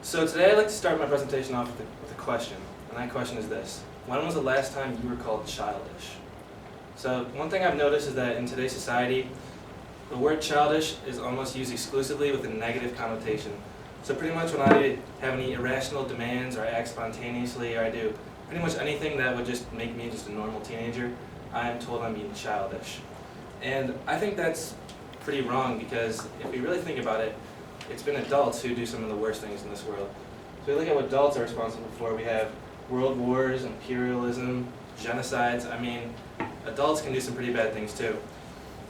So today I'd like to start my presentation off with a question, and that question is this. When was the last time you were called childish? So one thing I've noticed is that in today's society, the word childish is almost used exclusively with a negative connotation. So pretty much when I have any irrational demands or I act spontaneously or I do pretty much anything that would just make me just a normal teenager, I am told I'm being childish. And I think that's pretty wrong because if we really think about it, it's been adults who do some of the worst things in this world. So we look at what adults are responsible for. We have world wars, imperialism, genocides. I mean, adults can do some pretty bad things too.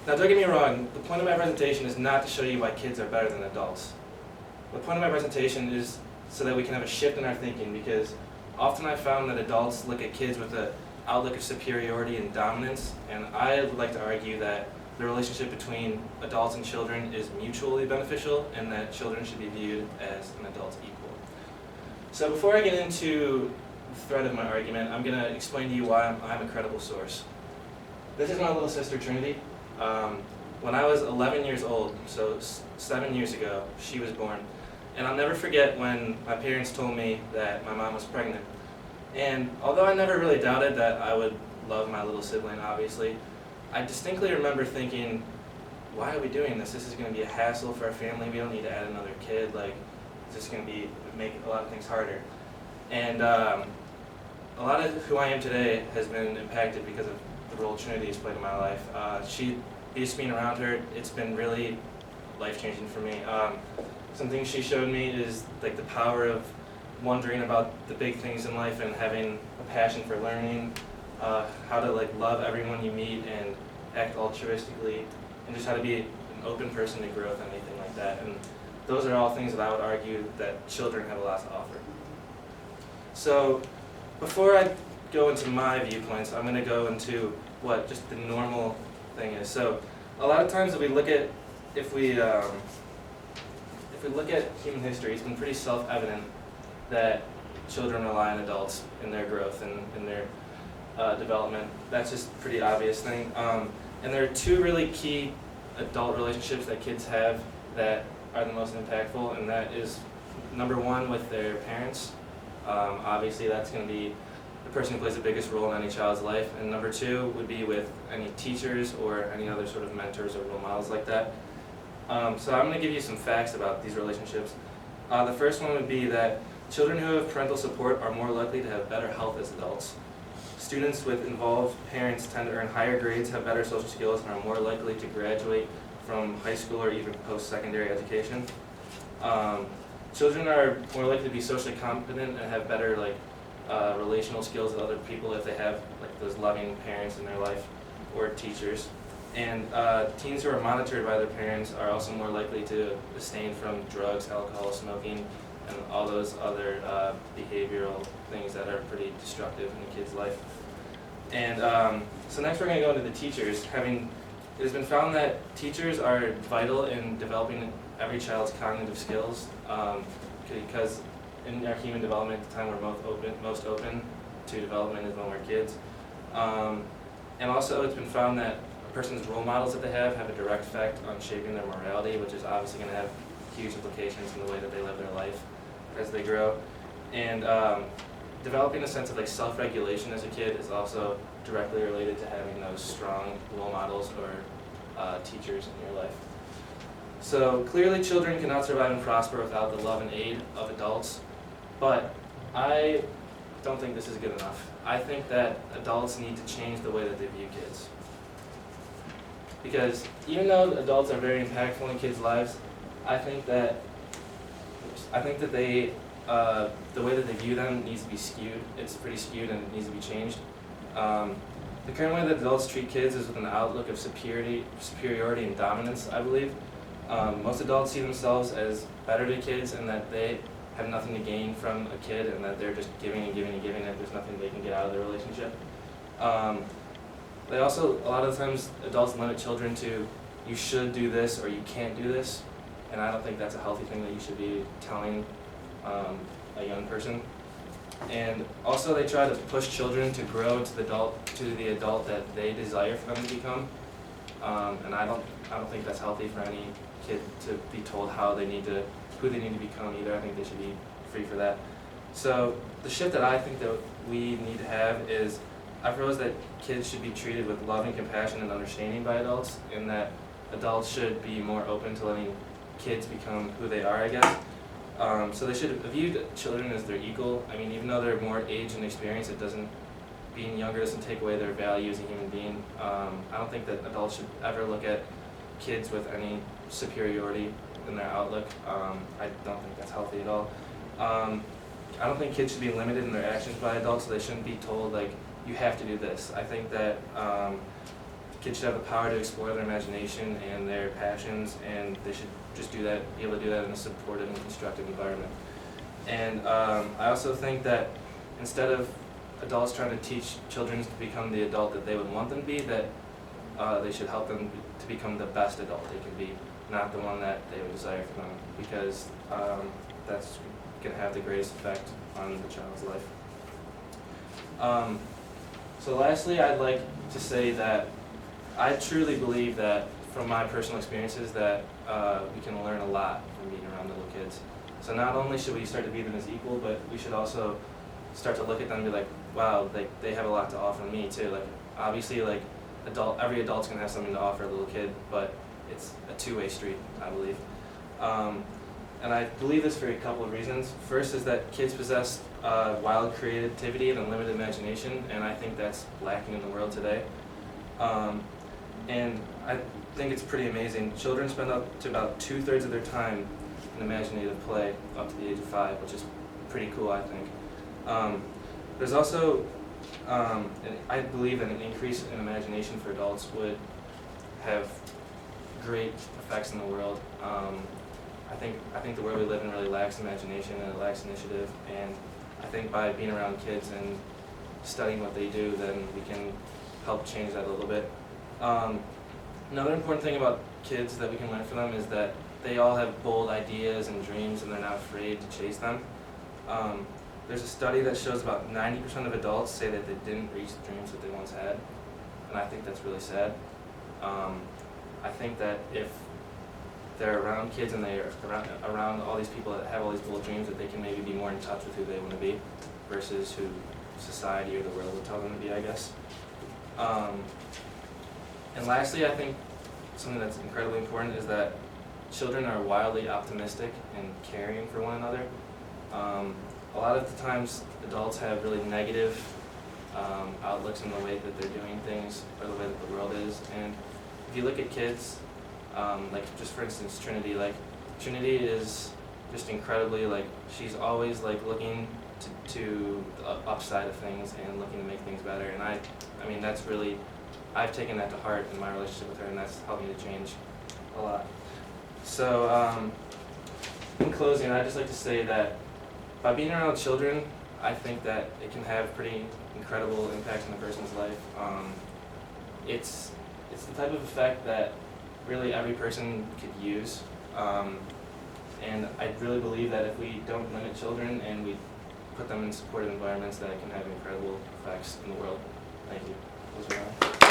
Now don't get me wrong, the point of my presentation is not to show you why kids are better than adults. The point of my presentation is so that we can have a shift in our thinking, because often I've found that adults look at kids with an outlook of superiority and dominance, and I would like to argue that the relationship between adults and children is mutually beneficial and that children should be viewed as an adult's equal. So before I get into the thread of my argument, I'm going to explain to you why I'm a credible source. This is my little sister Trinity. When I was 11 years old, so 7 years ago, she was born. And I'll never forget when my parents told me that my mom was pregnant. And although I never really doubted that I would love my little sibling, obviously, I distinctly remember thinking, why are we doing this? This is going to be a hassle for our family. We don't need to add another kid. Like, it's just going to make a lot of things harder. And a lot of who I am today has been impacted because of the role Trinity has played in my life. Just being around her, it's been really life-changing for me. Some things she showed me is like the power of wondering about the big things in life and having a passion for learning, how to like love everyone you meet and act altruistically, and just how to be an open person to growth and anything like that. And those are all things that I would argue that children have a lot to offer. So before I go into my viewpoints, I'm going to go into what just the normal thing is. So a lot of times if we look at human history, it's been pretty self-evident that children rely on adults in their growth and in their development. That's just a pretty obvious thing. And there are two really key adult relationships that kids have that are the most impactful, and that is number one with their parents. Obviously that's going to be the person who plays the biggest role in any child's life, and number two would be with any teachers or any other sort of mentors or role models like that. So I'm going to give you some facts about these relationships. The first one would be that children who have parental support are more likely to have better health as adults. Students with involved parents tend to earn higher grades, have better social skills, and are more likely to graduate from high school or even post-secondary education. Children are more likely to be socially competent and have better relational skills with other people if they have those loving parents in their life or teachers. And teens who are monitored by their parents are also more likely to abstain from drugs, alcohol, smoking, and all those other behavioral things that are pretty destructive in a kid's life. And so next we're going to go into the teachers. It has been found that teachers are vital in developing every child's cognitive skills because in our human development, the time we're most open to development is when we're kids. And also it's been found that a person's role models that they have a direct effect on shaping their morality, which is obviously going to have huge implications in the way that they live their life as they grow. And developing a sense of self-regulation as a kid is also directly related to having those strong role models or teachers in your life. So clearly children cannot survive and prosper without the love and aid of adults, but I don't think this is good enough. I think that adults need to change the way that they view kids. Because even though adults are very impactful in kids' lives, I think that they the way that they view them needs to be skewed. It's pretty skewed and it needs to be changed. The current way that adults treat kids is with an outlook of superiority and dominance, I believe. Most adults see themselves as better to kids and that they have nothing to gain from a kid and that they're just giving and giving and giving and there's nothing they can get out of the relationship. They also, a lot of times, adults limit children to, you should do this or you can't do this, and I don't think that's a healthy thing that you should be telling a young person. And also they try to push children to grow to the adult that they desire for them to become, and I don't think that's healthy for any kid to be told who they need to become either. I think they should be free for that. So the shift that I think that we need to have is, I propose that kids should be treated with love and compassion and understanding by adults, and that adults should be more open to letting kids become who they are, I guess. So they should view children as their equal. I mean, even though they're more age and experience, being younger doesn't take away their value as a human being. I don't think that adults should ever look at kids with any superiority in their outlook. I don't think that's healthy at all. I don't think kids should be limited in their actions by adults, so they shouldn't be told, like, you have to do this. I think that kids should have the power to explore their imagination and their passions, and they should just be able to do that in a supportive and constructive environment. And I also think that instead of adults trying to teach children to become the adult that they would want them to be, that they should help them to become the best adult they can be, not the one that they would desire for them, because that's going to have the greatest effect on the child's life. So lastly, I'd like to say that I truly believe that, from my personal experiences, that we can learn a lot from being around little kids. So not only should we start to view them as equal, but we should also start to look at them and be like, wow, they have a lot to offer me too. Like, obviously, like, every adult's gonna have something to offer a little kid, but it's a two-way street, I believe. And I believe this for a couple of reasons. First is that kids possess wild creativity and unlimited imagination, and I think that's lacking in the world today. And I think it's pretty amazing. Children spend up to about 2/3 of their time in imaginative play up to the age of 5, which is pretty cool, I think. There's also, I believe that an increase in imagination for adults would have great effects in the world. I think the world we live in really lacks imagination and it lacks initiative, and I think by being around kids and studying what they do, then we can help change that a little bit. Another important thing about kids that we can learn from them is that they all have bold ideas and dreams, and they're not afraid to chase them. There's a study that shows about 90% of adults say that they didn't reach the dreams that they once had, and I think that's really sad. I think that if they're around kids and they're around all these people that have all these bold dreams, that they can maybe be more in touch with who they want to be versus who society or the world would tell them to be, I guess. And lastly, I think something that's incredibly important is that children are wildly optimistic and caring for one another. A lot of the times, adults have really negative outlooks in the way that they're doing things or the way that the world is. And if you look at kids, like, just for instance, Trinity, like, Trinity is just incredibly, like, she's always, like, looking to the upside of things and looking to make things better. And I mean, that's really, I've taken that to heart in my relationship with her, and that's helped me to change a lot. So, in closing, I'd just like to say that by being around children, I think that it can have pretty incredible impact on a person's life. It's the type of effect that really every person could use. And I really believe that if we don't limit children and we put them in supportive environments, that it can have incredible effects in the world. Thank you. Those are mine.